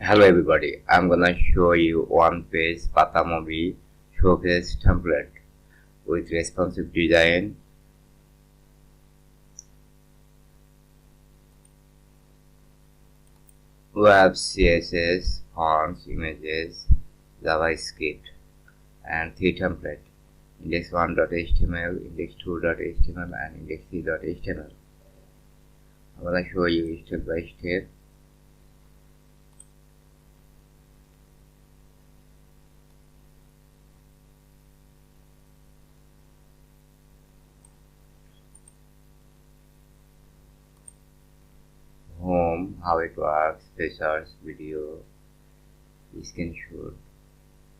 Hello everybody, I'm gonna show you one page PataMobi showcase template with responsive design, web CSS, fonts, images, JavaScript, and 3 template: index1.html, index2.html, and index3.html. I'm gonna show you step by step. Home, how it works, features, video, screenshot,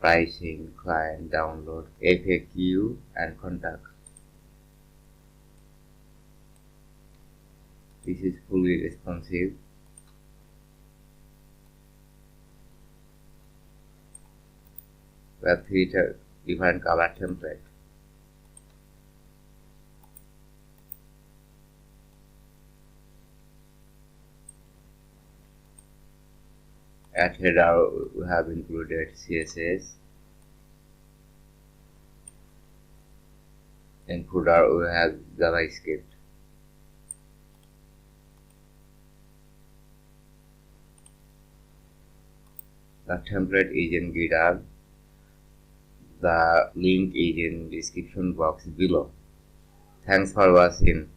pricing, client, download, FAQ, and contact. This is fully responsive. We have 3 different color templates. At header we have included CSS. In footer we have JavaScript. The template is in GitHub. The link is in description box below. Thanks for watching.